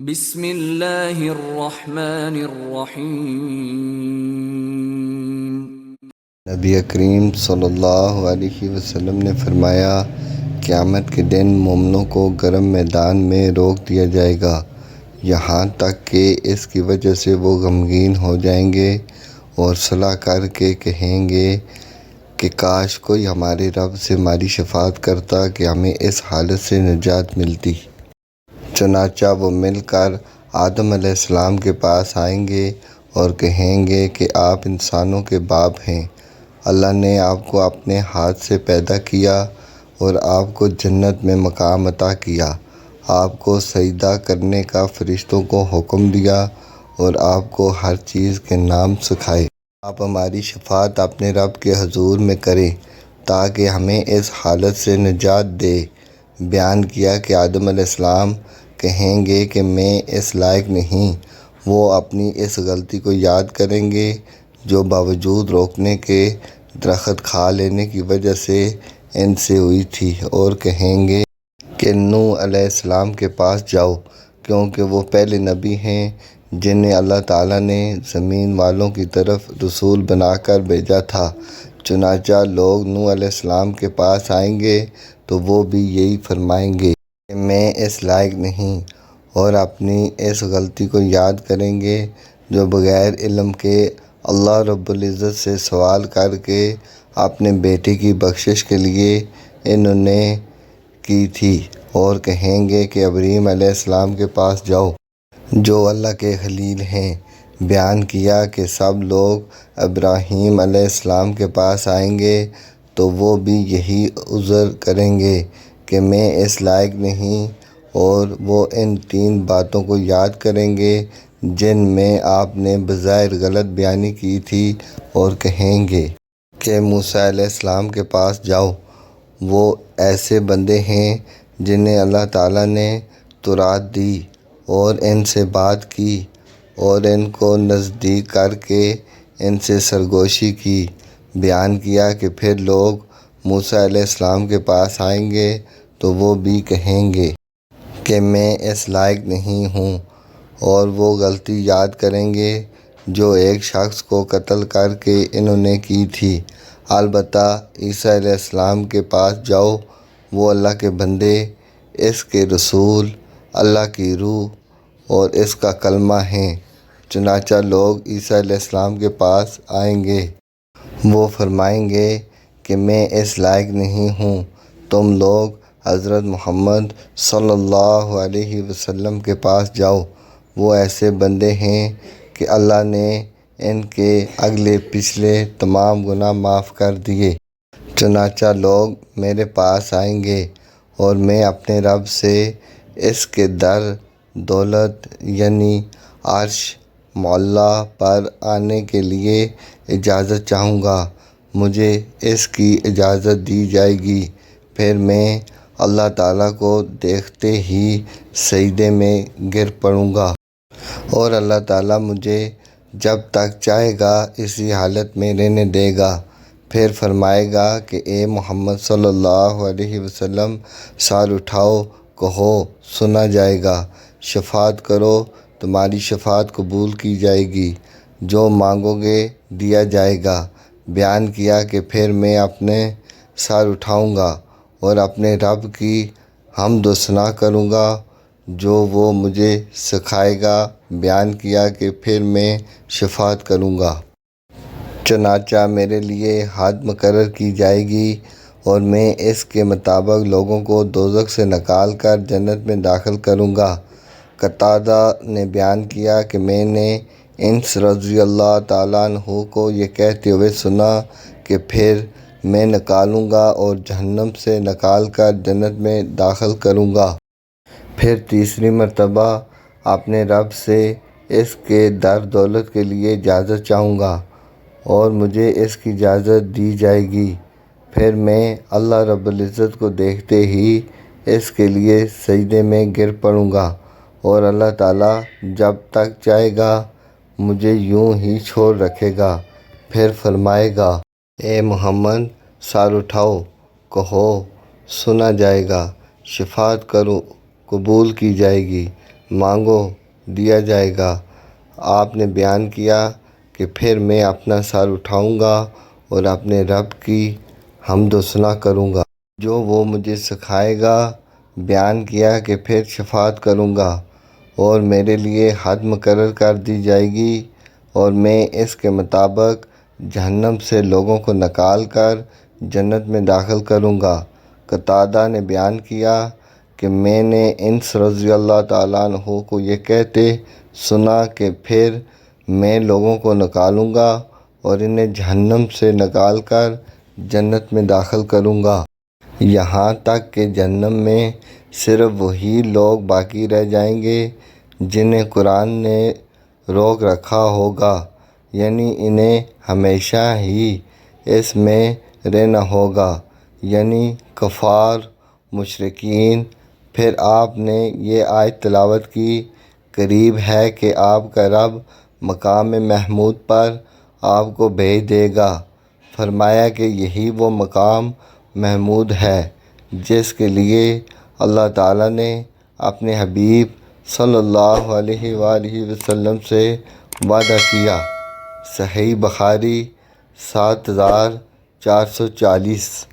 بسم اللہ الرحمن الرحیم۔ نبی کریم صلی اللہ علیہ وسلم نے فرمایا، قیامت کے دن مومنوں کو گرم میدان میں روک دیا جائے گا، یہاں تک کہ اس کی وجہ سے وہ غمگین ہو جائیں گے اور صلاح کر کے کہیں گے کہ کاش کوئی ہمارے رب سے ہماری شفاعت کرتا کہ ہمیں اس حالت سے نجات ملتی۔ چنانچہ وہ مل کر آدم علیہ السلام کے پاس آئیں گے اور کہیں گے کہ آپ انسانوں کے باپ ہیں، اللہ نے آپ کو اپنے ہاتھ سے پیدا کیا اور آپ کو جنت میں مقام عطا کیا، آپ کو سجدہ کرنے کا فرشتوں کو حکم دیا اور آپ کو ہر چیز کے نام سکھائے۔ آپ ہماری شفاعت اپنے رب کے حضور میں کریں تاکہ ہمیں اس حالت سے نجات دے۔ بیان کیا کہ آدم علیہ السلام کہیں گے کہ میں اس لائق نہیں۔ وہ اپنی اس غلطی کو یاد کریں گے جو باوجود روکنے کے درخت کھا لینے کی وجہ سے ان سے ہوئی تھی، اور کہیں گے کہ نوح علیہ السلام کے پاس جاؤ، کیونکہ وہ پہلے نبی ہیں جنہیں اللہ تعالیٰ نے زمین والوں کی طرف رسول بنا کر بھیجا تھا۔ چنانچہ لوگ نوح علیہ السلام کے پاس آئیں گے تو وہ بھی یہی فرمائیں گے کہ میں اس لائق نہیں، اور اپنی اس غلطی کو یاد کریں گے جو بغیر علم کے اللہ رب العزت سے سوال کر کے اپنے بیٹے کی بخشش کے لیے انہوں نے کی تھی، اور کہیں گے کہ ابراہیم علیہ السلام کے پاس جاؤ جو اللہ کے خلیل ہیں۔ بیان کیا کہ سب لوگ ابراہیم علیہ السلام کے پاس آئیں گے تو وہ بھی یہی عذر کریں گے کہ میں اس لائق نہیں، اور وہ ان 3 باتوں کو یاد کریں گے جن میں آپ نے بظاہر غلط بیانی کی تھی، اور کہیں گے کہ موسیٰ علیہ السلام کے پاس جاؤ، وہ ایسے بندے ہیں جنہیں اللہ تعالیٰ نے تورات دی اور ان سے بات کی اور ان کو نزدیک کر کے ان سے سرگوشی کی۔ بیان کیا کہ پھر لوگ موسیٰ علیہ السلام کے پاس آئیں گے تو وہ بھی کہیں گے کہ میں اس لائق نہیں ہوں، اور وہ غلطی یاد کریں گے جو ایک شخص کو قتل کر کے انہوں نے کی تھی۔ البتہ عیسیٰ علیہ السلام کے پاس جاؤ، وہ اللہ کے بندے، اس کے رسول، اللہ کی روح اور اس کا کلمہ ہیں۔ چنانچہ لوگ عیسیٰ علیہ السلام کے پاس آئیں گے، وہ فرمائیں گے کہ میں اس لائق نہیں ہوں، تم لوگ حضرت محمد صلی اللہ علیہ وسلم کے پاس جاؤ، وہ ایسے بندے ہیں کہ اللہ نے ان کے اگلے پچھلے تمام گناہ معاف کر دیے۔ چنانچہ لوگ میرے پاس آئیں گے اور میں اپنے رب سے اس کے در دولت یعنی عرش معلیٰ پر آنے کے لیے اجازت چاہوں گا، مجھے اس کی اجازت دی جائے گی، پھر میں اللہ تعالیٰ کو دیکھتے ہی سجدے میں گر پڑوں گا، اور اللہ تعالیٰ مجھے جب تک چاہے گا اسی حالت میں رہنے دے گا۔ پھر فرمائے گا کہ اے محمد صلی اللہ علیہ وسلم، سر اٹھاؤ، کہو سنا جائے گا، شفاعت کرو تمہاری شفاعت قبول کی جائے گی، جو مانگو گے دیا جائے گا۔ بیان کیا کہ پھر میں اپنے سر اٹھاؤں گا اور اپنے رب کی حمد و ثنا کروں گا جو وہ مجھے سکھائے گا۔ بیان کیا کہ پھر میں شفاعت کروں گا، چنانچہ میرے لیے حد مقرر کی جائے گی، اور میں اس کے مطابق لوگوں کو دوزخ سے نکال کر جنت میں داخل کروں گا۔ قتادہ نے بیان کیا کہ میں نے انس رضی اللہ تعالیٰ عنہ کو یہ کہتے ہوئے سنا کہ پھر میں نکالوں گا اور جہنم سے نکال کر جنت میں داخل کروں گا، پھر تیسری مرتبہ اپنے رب سے اس کے در دولت کے لیے اجازت چاہوں گا اور مجھے اس کی اجازت دی جائے گی، پھر میں اللہ رب العزت کو دیکھتے ہی اس کے لیے سجدے میں گر پڑوں گا، اور اللہ تعالیٰ جب تک چاہے گا مجھے یوں ہی چھوڑ رکھے گا۔ پھر فرمائے گا اے محمد، سر اٹھاؤ، کہو سنا جائے گا، شفاعت کرو قبول کی جائے گی، مانگو دیا جائے گا۔ آپ نے بیان کیا کہ پھر میں اپنا سر اٹھاؤں گا اور اپنے رب کی حمد و ثنا کروں گا جو وہ مجھے سکھائے گا۔ بیان کیا کہ پھر شفاعت کروں گا اور میرے لیے حد مقرر کر دی جائے گی اور میں اس کے مطابق جہنم سے لوگوں کو نکال کر جنت میں داخل کروں گا۔ قتادہ نے بیان کیا کہ میں نے انس رضی اللہ تعالیٰ عنہ کو یہ کہتے سنا کہ پھر میں لوگوں کو نکالوں گا اور انہیں جہنم سے نکال کر جنت میں داخل کروں گا، یہاں تک کہ جہنم میں صرف وہی لوگ باقی رہ جائیں گے جنہیں قرآن نے روک رکھا ہوگا، یعنی انہیں ہمیشہ ہی اس میں رہنا ہوگا، یعنی کفار مشرکین۔ پھر آپ نے یہ آیت تلاوت کی، قریب ہے کہ آپ کا رب مقام محمود پر آپ کو بھیج دے گا۔ فرمایا کہ یہی وہ مقام محمود ہے جس کے لیے اللہ تعالیٰ نے اپنے حبیب صلی اللہ علیہ وآلہ وسلم سے وعدہ کیا۔ صحیح بخاری 7440۔